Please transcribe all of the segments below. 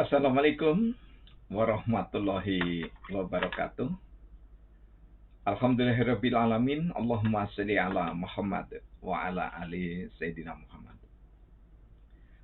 Assalamualaikum warahmatullahi wabarakatuh. Alhamdulillahirabbil alamin. Allahumma shalli ala Muhammad wa ala ali Sayyidina Muhammad.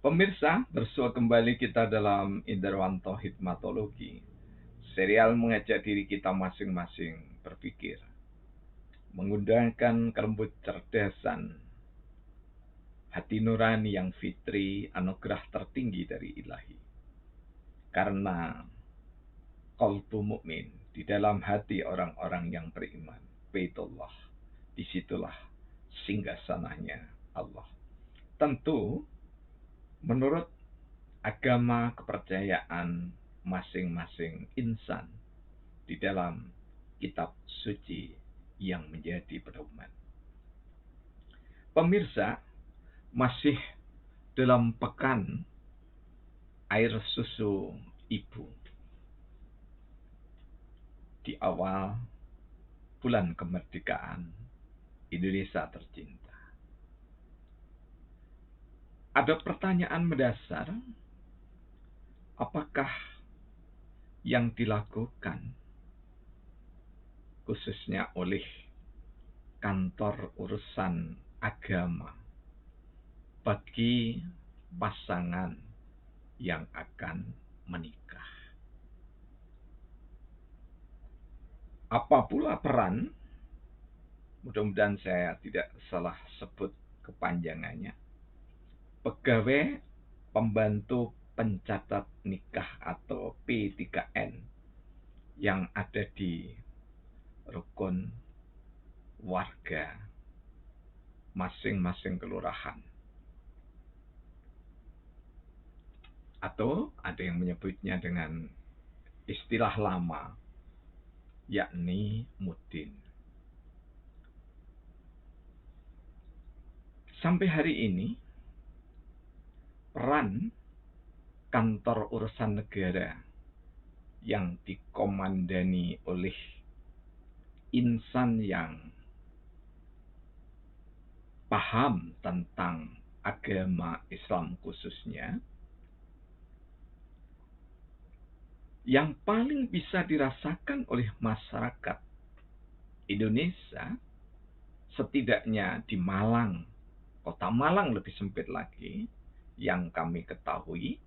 Pemirsa, bersua kembali kita dalam Indarwanto Hikmatologi. Serial mengajak diri kita masing-masing berpikir, mengundangkan kelembut cerdasan, hati nurani yang fitri, anugerah tertinggi dari Ilahi. Karena qalbu mukmin di dalam hati orang-orang yang beriman, Baitullah, disitulah singgasananya Allah. Tentu menurut agama kepercayaan masing-masing insan di dalam kitab suci yang menjadi pedoman. Pemirsa, masih dalam pekan air susu ibu di awal bulan kemerdekaan Indonesia tercinta. Ada pertanyaan mendasar, apakah yang dilakukan khususnya oleh kantor urusan agama bagi pasangan yang akan menikah? Apa pula peran, mudah-mudahan saya tidak salah sebut kepanjangannya, pegawai pembantu pencatat nikah atau P3N yang ada di rukun warga masing-masing kelurahan. Atau ada yang menyebutnya dengan istilah lama, yakni mudin. Sampai hari ini, peran kantor urusan negara yang dikomandani oleh insan yang paham tentang agama Islam khususnya, yang paling bisa dirasakan oleh masyarakat Indonesia, setidaknya di Malang, kota Malang lebih sempit lagi, yang kami ketahui,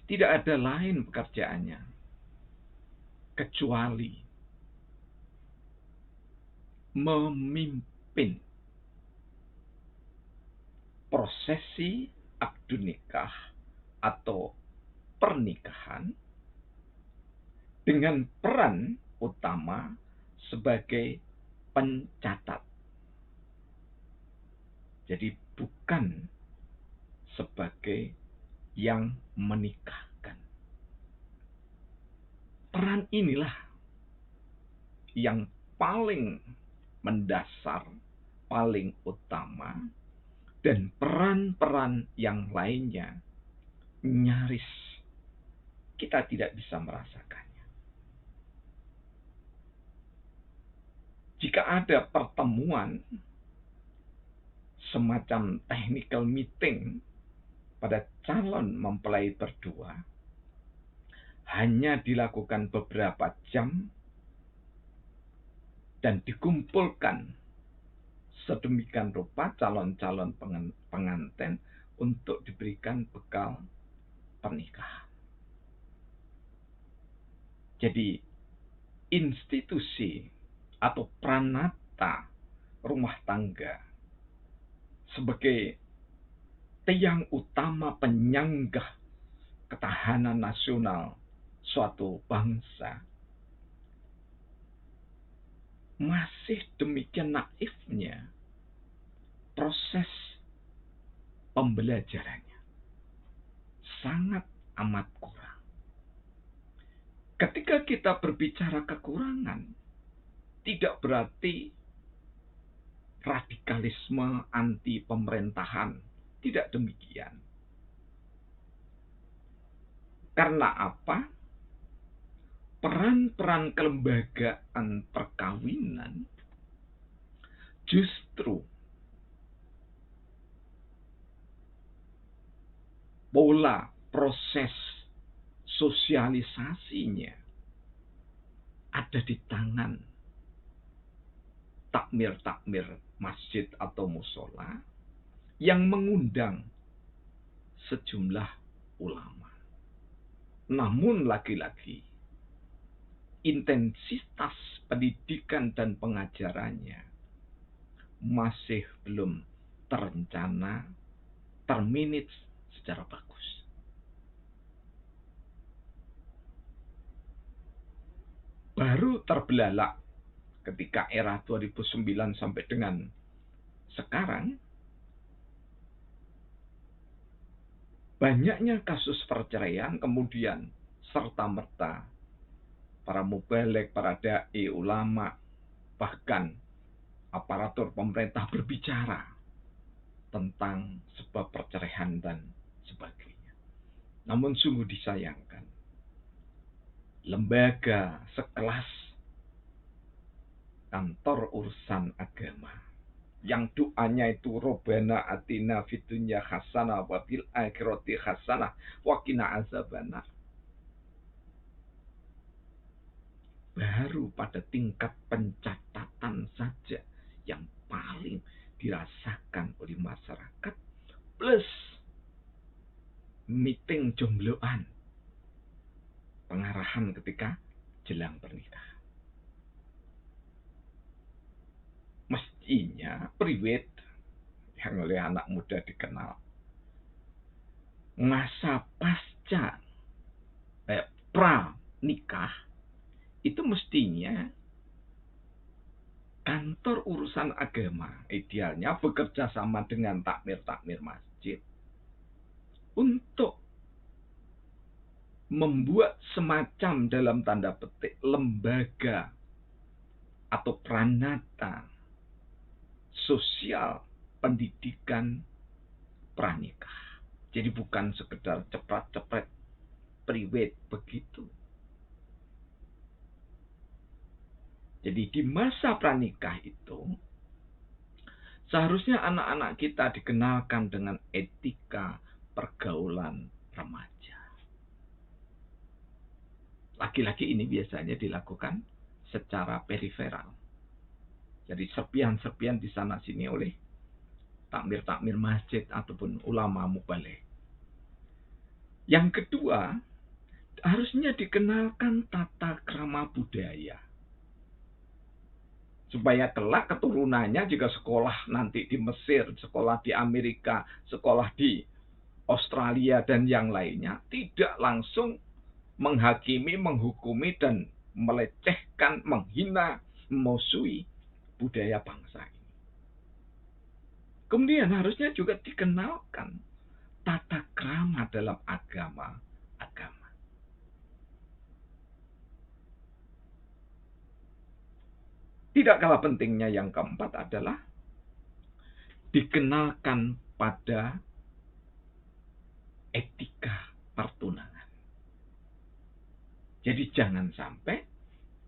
tidak ada lain pekerjaannya kecuali memimpin prosesi akad nikah atau pernikahan dengan peran utama sebagai pencatat. Jadi bukan sebagai yang menikahkan. Peran inilah yang paling mendasar, paling utama, dan peran-peran yang lainnya nyaris kita tidak bisa merasakannya. Jika ada pertemuan semacam technical meeting pada calon mempelai berdua, hanya dilakukan beberapa jam dan dikumpulkan sedemikian rupa calon-calon pengantin untuk diberikan bekal pernikahan. Jadi institusi atau pranata rumah tangga sebagai tiang utama penyanggah ketahanan nasional suatu bangsa masih demikian naifnya proses pembelajarannya, sangat amat kurang. Ketika kita berbicara kekurangan, tidak berarti radikalisme anti pemerintahan, tidak demikian. Karena apa? Peran-peran kelembagaan perkawinan justru pola proses sosialisasinya ada di tangan takmir-takmir masjid atau musola yang mengundang sejumlah ulama. Namun lagi-lagi intensitas pendidikan dan pengajarannya masih belum terencana, termanage secara bagus. Baru terbelalak ketika era 2009 sampai dengan sekarang, banyaknya kasus perceraian, kemudian serta-merta para mubaligh, para dai, ulama, bahkan aparatur pemerintah berbicara tentang sebab perceraian dan sebagainya. Namun sungguh disayangkan, lembaga sekelas kantor urusan agama yang doanya itu Robbana atina fid dunya hasanah wa fil akhirati hasanah wa qina azabannar, baru pada tingkat pencatatan saja yang paling dirasakan oleh masyarakat, plus meeting jombloan, pengarahan ketika jelang pernikahan. Mestinya priwet yang oleh anak muda dikenal masa pasca pra nikah itu mestinya kantor urusan agama idealnya bekerja sama dengan takmir-takmir masjid untuk membuat semacam dalam tanda petik lembaga atau pranata sosial pendidikan pranikah. Jadi bukan sekedar cepret-cepret priwet begitu. Jadi di masa pranikah itu seharusnya anak-anak kita dikenalkan dengan etika pergaulan remaja. Laki-laki ini biasanya dilakukan secara periferal. Jadi serpian-serpian di sana sini oleh takmir-takmir masjid ataupun ulama mubaligh. Yang kedua, harusnya dikenalkan tata krama budaya. Supaya kelak keturunannya jika sekolah nanti di Mesir, sekolah di Amerika, sekolah di Australia dan yang lainnya, tidak langsung menghakimi, menghukumi, dan melecehkan, menghina, memusuhi budaya bangsa ini. Kemudian harusnya juga dikenalkan tata krama dalam agama. Tidak kalah pentingnya yang keempat adalah dikenalkan pada etika pertunangan. Jadi jangan sampai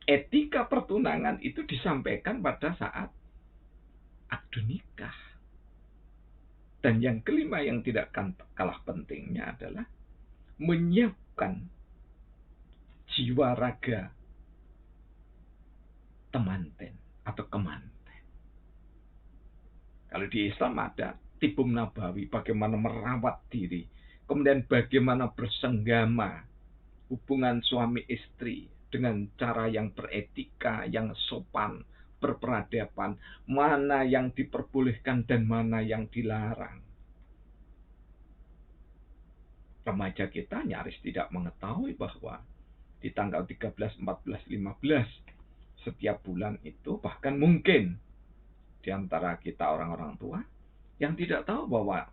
etika pertunangan itu disampaikan pada saat akad nikah. Dan yang kelima yang tidak kalah pentingnya adalah menyiapkan jiwa raga temanten atau kemanten. Kalau di Islam ada tibum nabawi, bagaimana merawat diri, kemudian bagaimana bersenggama hubungan suami istri dengan cara yang beretika, yang sopan, berperadaban, mana yang diperbolehkan dan mana yang dilarang. Remaja kita nyaris tidak mengetahui bahwa di tanggal 13, 14, 15 setiap bulan itu, bahkan mungkin di antara kita orang-orang tua yang tidak tahu bahwa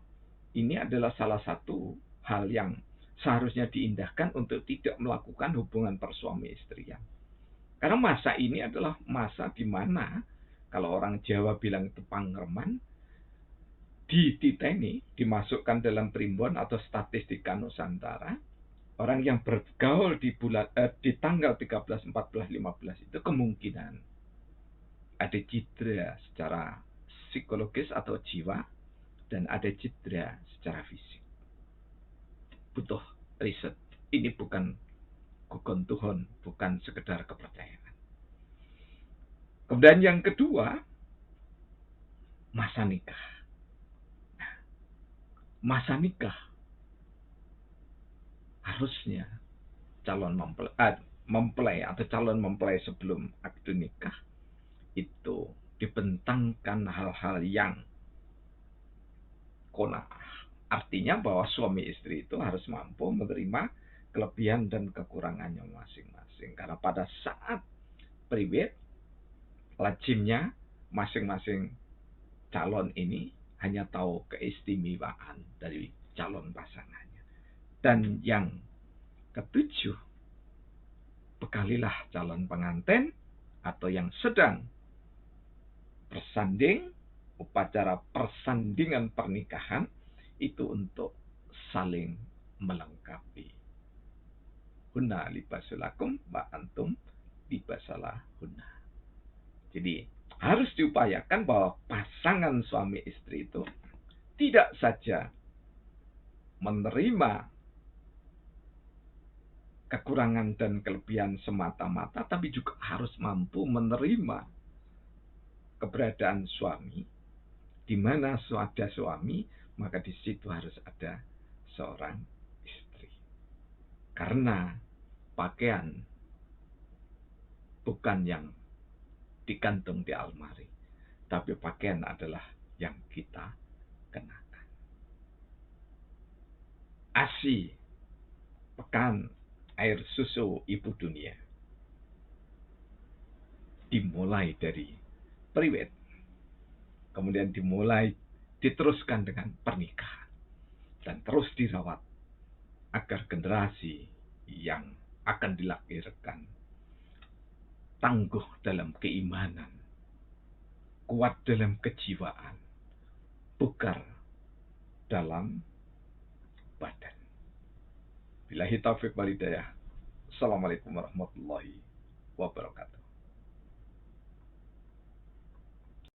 ini adalah salah satu hal yang seharusnya diindahkan untuk tidak melakukan hubungan persuami istrian. Karena masa ini adalah masa di mana kalau orang Jawa bilang itu pangreman, dititeni, dimasukkan dalam primbon atau statistika Nusantara, orang yang bergaul di tanggal 13, 14, 15 itu kemungkinan ada cedera secara psikologis atau jiwa dan ada cedera secara fisik. Butuh riset. Ini bukan gugon bukan sekedar kepercayaan. Kemudian yang kedua, masa nikah. Masa nikah harusnya mempelai atau calon mempelai sebelum akad nikah itu dibentangkan hal-hal yang qanaah. Artinya bahwa suami istri itu harus mampu menerima kelebihan dan kekurangannya masing-masing. Karena pada saat priwet, lazimnya masing-masing calon ini hanya tahu keistimewaan dari calon pasangannya. Dan yang ketujuh, bekalilah calon pengantin atau yang sedang bersanding, upacara persandingan pernikahan itu untuk saling melengkapi. Hunna libasulakum wa antum libasalah hunna. Jadi harus diupayakan bahwa pasangan suami istri itu tidak saja menerima kekurangan dan kelebihan semata-mata, tapi juga harus mampu menerima keberadaan suami. Di mana ada suami, maka di situ harus ada seorang istri. Karena pakaian bukan yang digantung di almari, tapi pakaian adalah yang kita kenakan. ASI, Pekan Air Susu Ibu Dunia, dimulai dari priwet, kemudian diteruskan dengan pernikahan, dan terus dirawat agar generasi yang akan dilahirkan tangguh dalam keimanan, kuat dalam kejiwaan, bugar dalam badan. Billahi taufiq wal hidayah. Assalamualaikum warahmatullahi wabarakatuh.